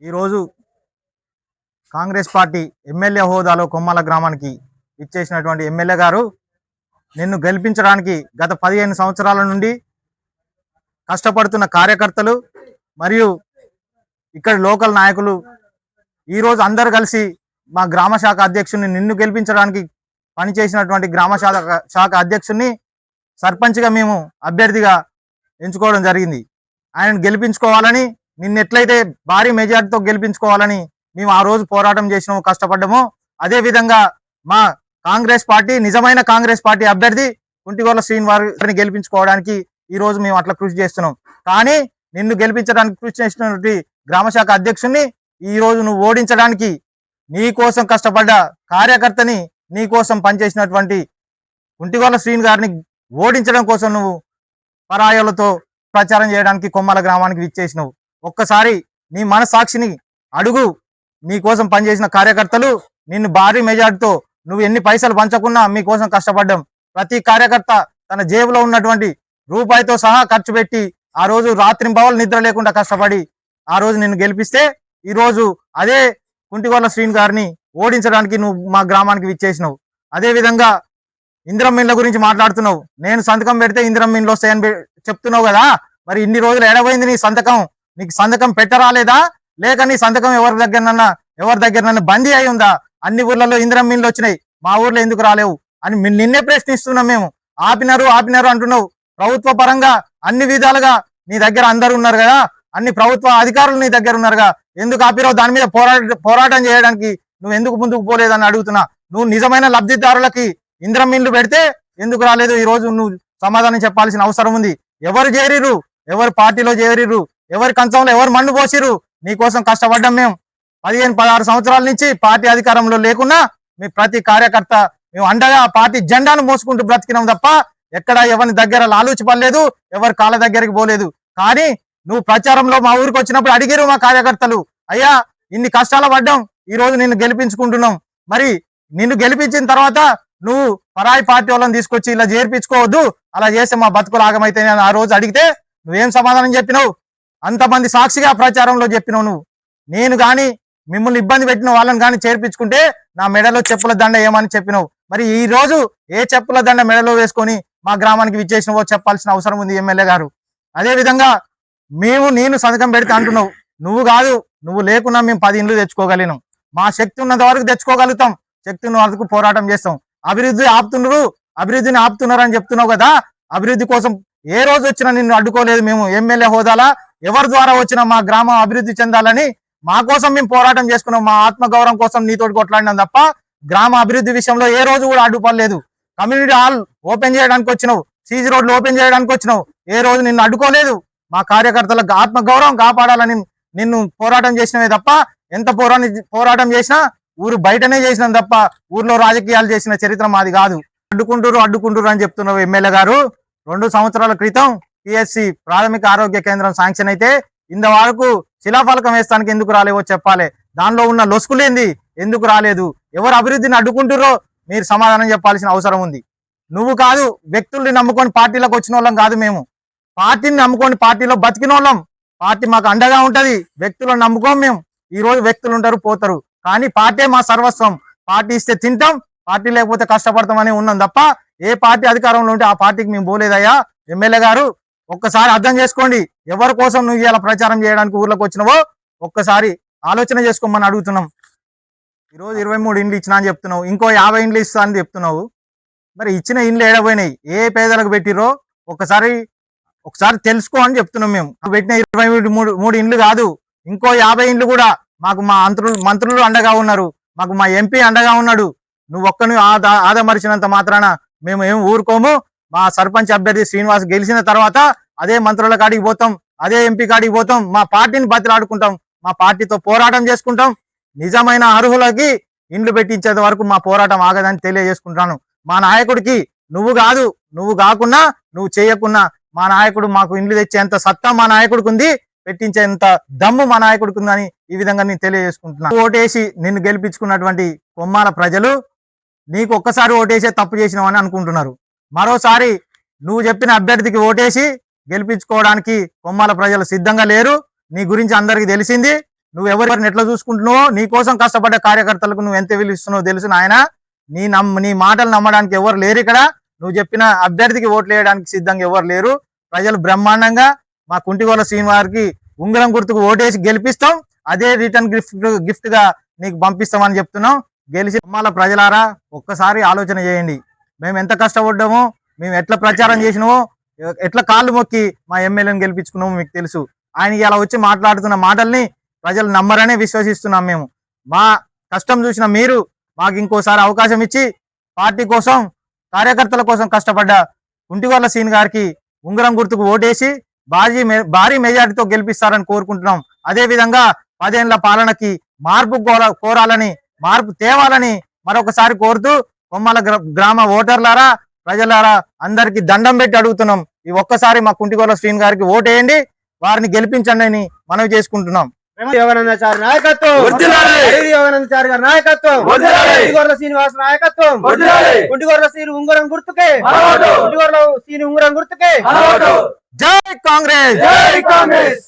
ఈరోజు Congress party MLA హోదాలో కొమ్మల గ్రామానికి ఇచ్చేసినటువంటి ఎమ్మెల్యే గారు నిన్ను గెలిపించడానికి గత 15 సంవత్సరాల నుండి కష్టపడుతున్న కార్యకర్తలు మరియు ఇక్కడ లోకల్ నాయకులు ఈరోజు అందరు కలిసి మా గ్రామ శాఖ అధ్యక్షుడిని నిన్ను గెలిపించడానికి పనిచేసినటువంటి గ్రామ శాఖ అధ్యక్షుడిని సర్పంచ్గా మేము అభ్యర్థిగా ఎంచుకోవడం జరిగింది. ఆయనను గెలిపించుకోవాలని నిన్న ఎట్లయితే భారీ మెజార్టీతో గెలిపించుకోవాలని మేము ఆ రోజు పోరాటం చేసినాము, కష్టపడ్డాము. అదే విధంగా మా కాంగ్రెస్ పార్టీ నిజమైన కాంగ్రెస్ పార్టీ అభ్యర్థి కుంటిగొల్ల శ్రీనివారిని గెలిపించుకోవడానికి ఈ రోజు మేము అట్లా కృషి చేస్తున్నాం. కానీ నిన్ను గెలిపించడానికి కృషి చేసినటువంటి గ్రామ శాఖ అధ్యక్షుడిని ఈ రోజు నువ్వు ఓడించడానికి నీ కోసం కష్టపడ్డ కార్యకర్తని నీ కోసం పనిచేసినటువంటి కుంటిగొల్ల శ్రీని గారిని ఓడించడం కోసం నువ్వు పరాయాలతో ప్రచారం చేయడానికి కొమ్మల గ్రామానికి విచ్చేసినావు. ఒక్కసారి నీ మనసాక్షిని అడుగు. నీ కోసం పనిచేసిన కార్యకర్తలు నిన్ను భారీ మెజార్టీతో నువ్వు ఎన్ని పైసలు పంచకున్నా మీకోసం కష్టపడ్డాం. ప్రతి కార్యకర్త తన జేబులో ఉన్నటువంటి రూపాయితో సహా ఖర్చు పెట్టి ఆ రోజు రాత్రింబవలు నిద్ర లేకుండా కష్టపడి ఆ రోజు నిన్ను గెలిపిస్తే ఈ రోజు అదే కుంటిగొల్ల శ్రీని గారిని ఓడించడానికి నువ్వు మా గ్రామానికి విచ్చేసినావు. అదే విధంగా ఇందిరమ్మ ఇండ్ల గురించి మాట్లాడుతున్నావు. నేను సంతకం పెడితే ఇందిరమ్మ ఇండ్లు వస్తాయని చెప్తున్నావు కదా, మరి ఇన్ని రోజులు ఎడబోయింది నీ సంతకం? నీకు సంతకం పెట్టరాలేదా? లేక నీ సంతకం ఎవరి దగ్గర బందీ అయి ఉందా? అన్ని ఊర్లలో ఇందిరమ్మ ఇండ్లు వచ్చినాయి, మా ఊర్లో ఎందుకు రాలేవు అని నిన్నే ప్రశ్నిస్తున్నాం. మేము ఆపినారు అంటున్నావు. ప్రభుత్వ పరంగా అన్ని విధాలుగా నీ దగ్గర అందరు ఉన్నారు కదా, అన్ని ప్రభుత్వ అధికారులు నీ దగ్గర ఉన్నారుగా, ఎందుకు ఆపిరావు? దాని మీద పోరాటం చేయడానికి నువ్వు ఎందుకు ముందుకు పోలేదని అడుగుతున్నా. నువ్వు నిజమైన లబ్ధిదారులకి ఇందిరమ్మ ఇండ్లు పెడితే ఎందుకు రాలేదు? ఈ రోజు నువ్వు సమాధానం చెప్పాల్సిన అవసరం ఉంది. ఎవరు చేరిరు? ఎవరు పార్టీలో చేరిరు? ఎవరి కంచంలో ఎవరు మన్ను పోసిరు? నీకోసం కష్టపడ్డాం మేము. 15-16 సంవత్సరాల నుంచి పార్టీ అధికారంలో లేకున్నా మీ ప్రతి కార్యకర్త మేము అండగా పార్టీ జెండాను మోసుకుంటూ బ్రతికినాం తప్ప ఎక్కడ ఎవరి దగ్గర లాలూచి పడలేదు, ఎవరి కాళ్ళ దగ్గరికి పోలేదు. కానీ నువ్వు ప్రచారంలో మా ఊరికి వచ్చినప్పుడు అడిగిరు మా కార్యకర్తలు, అయ్యా ఇన్ని కష్టాలు పడ్డాం, ఈ రోజు నిన్ను గెలిపించుకుంటున్నాం, మరి నిన్ను గెలిపించిన తర్వాత నువ్వు పరాయి పార్టీ వాళ్ళని తీసుకొచ్చి ఇలా చేర్పించుకోవద్దు, అలా చేస్తే మా బతుకులు ఆగమైతే ఆ రోజు అడిగితే నువ్వేం సమాధానం చెప్పినావు? అంతమంది సాక్షిగా ప్రచారంలో చెప్పినావు నువ్వు. నేను కానీ మిమ్మల్ని ఇబ్బంది పెట్టిన వాళ్ళని కానీ చేర్పించుకుంటే నా మెడలో చెప్పుల దండ ఏమని చెప్పినావు. మరి ఈ రోజు ఏ చెప్పుల దండ మెడలో వేసుకొని మా గ్రామానికి విచ్చేసినవో చెప్పాల్సిన అవసరం ఉంది ఎమ్మెల్యే గారు. అదే విధంగా నేను సంతకం పెడితే అంటున్నావు. నువ్వు కాదు, నువ్వు లేకున్నా మేము 10 ఇండ్లు తెచ్చుకోగలిగినాం. మా శక్తి ఉన్నంత వరకు తెచ్చుకోగలుగుతాం, శక్తి ఉన్న వరకు పోరాటం చేస్తాం. అభివృద్ధిని ఆపుతున్నారు అని చెప్తున్నావు కదా, అభివృద్ధి కోసం ఏ రోజు వచ్చినా నిన్ను అడ్డుకోలేదు మేము. ఎమ్మెల్యే హోదాలా ఎవరి ద్వారా వచ్చినా మా గ్రామం అభివృద్ధి చెందాలని మా కోసం మేము పోరాటం చేసుకున్నాం. మా ఆత్మగౌరవం కోసం నీతోటి కొట్లాడినాం తప్ప గ్రామ అభివృద్ధి విషయంలో ఏ రోజు కూడా అడ్డుపడలేదు. కమ్యూనిటీ హాల్ ఓపెన్ చేయడానికి వచ్చినావు, సీజీ రోడ్లు ఓపెన్ చేయడానికి వచ్చినావు, ఏ రోజు నిన్ను అడ్డుకోలేదు. మా కార్యకర్తలకు ఆత్మగౌరవం కాపాడాలని నిన్ను పోరాటం చేసినవే తప్ప ఎంత పోరాటం చేసినా ఊరు బయటనే చేసినాం తప్ప ఊర్లో రాజకీయాలు చేసిన చరిత్ర మాది కాదు. అడ్డుకుంటారు అని చెప్తున్నావు ఎమ్మెల్యే గారు. 2 సంవత్సరాల క్రితం పిఎస్సి ప్రాథమిక ఆరోగ్య కేంద్రం శాంక్షన్ అయితే ఇంతవరకు శిలాఫలకం వేస్తానికి ఎందుకు రాలేవో చెప్పాలి. దానిలో ఉన్న లొసుకులేంది, ఎందుకు రాలేదు? ఎవరు అభివృద్ధిని అడ్డుకుంటుర్రో మీరు సమాధానం చెప్పాల్సిన అవసరం ఉంది. నువ్వు కాదు, వ్యక్తుల్ని నమ్ముకొని పార్టీలకు వచ్చిన వాళ్ళం కాదు మేము. పార్టీని నమ్ముకొని పార్టీలో బతికిన వాళ్ళం. పార్టీ మాకు అండగా ఉంటది, వ్యక్తులను నమ్ముకోం మేము. ఈ రోజు వ్యక్తులు ఉంటారు, పోతారు, కానీ పార్టీ మా సర్వస్వం. పార్టీ ఇస్తే తింటాం, పార్టీ లేకపోతే కష్టపడతామని ఉన్నాం తప్ప ఏ పార్టీ అధికారంలో ఉంటే ఆ పార్టీకి మేము పోలేదయ్యా. ఎమ్మెల్యే గారు ఒక్కసారి అర్థం చేసుకోండి. ఎవరి కోసం నువ్వు ఇలా ప్రచారం చేయడానికి ఊర్లోకి వచ్చినావో ఒక్కసారి ఆలోచన చేసుకోమని అడుగుతున్నాం. ఈరోజు 23 ఇండ్లు ఇచ్చినా అని చెప్తున్నావు, ఇంకో 50 ఇండ్లు ఇస్తా అని చెప్తున్నావు. మరి ఇచ్చిన ఇండ్లు ఏడపోయినాయి? ఏ పేదలకు పెట్టిరో ఒకసారి తెలుసుకో అని చెప్తున్నాం. మేము పెట్టిన 23 ఇండ్లు కాదు, ఇంకో 50 ఇండ్లు కూడా మాకు మా మంత్రులు అండగా ఉన్నారు, మాకు మా ఎంపీ అండగా ఉన్నాడు. నువ్వు ఒక్కను ఆదమరిచినంత మాత్రాన మేము ఏం ఊరుకోము. మా సర్పంచ్ అభ్యర్థి శ్రీనివాస్ గెలిచిన తర్వాత అదే మంత్రుల కాడికి పోతాం, అదే ఎంపీ కాడికి పోతాం, మా పార్టీని బతిలాడుకుంటాం, మా పార్టీతో పోరాటం చేసుకుంటాం. నిజమైన అర్హులకి ఇండ్లు పెట్టించేంత వరకు మా పోరాటం ఆగదని తెలియజేసుకుంటాను. మా నాయకుడికి నువ్వు కాకున్నా నువ్వు చేయకున్నా మా నాయకుడు మాకు ఇండ్లు తెచ్చేంత సత్తా మా నాయకుడికి ఉంది, పెట్టించేంత దమ్ము మా నాయకుడికి ఉందని ఈ విధంగా నేను తెలియజేసుకుంటున్నాను. ఓటేసి నిన్ను గెలిపించుకున్నటువంటి కొమ్మాల ప్రజలు నీకు ఒక్కసారి ఓటేసే తప్పు చేసినావని అనుకుంటున్నారు. మరోసారి నువ్వు చెప్పిన అభ్యర్థికి ఓటేసి గెలిపించుకోవడానికి కొమ్మాల ప్రజలు సిద్ధంగా లేరు. నీ గురించి అందరికీ తెలిసింది. నువ్వు ఎవరిని ఎట్లా చూసుకుంటున్నావో, నీ కోసం కష్టపడ్డ కార్యకర్తలకు నువ్వు ఎంత విలుస్తున్నావో తెలుసు నాయన. నీ మాటలు నమ్మడానికి ఎవరు లేరు ఇక్కడ. నువ్వు చెప్పిన అభ్యర్థికి ఓట్లు వేయడానికి సిద్ధంగా ఎవరు లేరు. ప్రజలు బ్రహ్మాండంగా మా కుంటిగోల శ్రీనివారికి ఉంగరం గుర్తుకు ఓటేసి గెలిపిస్తాం. అదే రిటర్న్ గిఫ్ట్ గా నీకు పంపిస్తామని చెప్తున్నాం. గెలిచి అమ్మాల ప్రజలారా ఒక్కసారి ఆలోచన చేయండి. మేము ఎంత కష్టపడ్డామో, మేము ఎట్లా ప్రచారం చేసినామో, ఎట్లా కాళ్ళు మొక్కి మా ఎమ్మెల్యేని గెలిపించుకున్నామో మీకు తెలుసు. ఆయన ఇలా వచ్చి మాట్లాడుతున్న మాటల్ని ప్రజలు నమ్మరనే విశ్వసిస్తున్నాం. మేము మా కష్టం చూసిన మీరు మాకు ఇంకోసారి అవకాశం ఇచ్చి పార్టీ కోసం, కార్యకర్తల కోసం కష్టపడ్డ కుంటిగోల శ్రీని గారికి ఉంగరం గుర్తుకు ఓటేసి భారీ మెజార్టీతో గెలిపిస్తారని కోరుకుంటున్నాం. అదే విధంగా 10 ఏళ్ల పాలనకి మార్పు కోరాలని, మార్పు తేవాలని మరొకసారి కోరుతూ కొమ్మల గ్రామ ఓటర్లారా, ప్రజలారా అందరికి దండం పెట్టి అడుగుతున్నాం. ఈ ఒక్కసారి మా కుంటిగోల శ్రీని గారికి ఓటేయండి, వారిని గెలిపించండి అని మనవి చేసుకుంటున్నాం. యోగానందాచారి నాయకత్వం, యోగానందాచారి గారి నాయకత్వం, కుంటిగోర్ల శ్రీనివాస్ నాయకత్వం, కుంటిగోర్ల శ్రీని ఉంగరం గుర్తుకే, కుంటిగోర్ల శ్రీని ఉంగరం గుర్తుకే. జై కాంగ్రెస్, జై కాంగ్రెస్.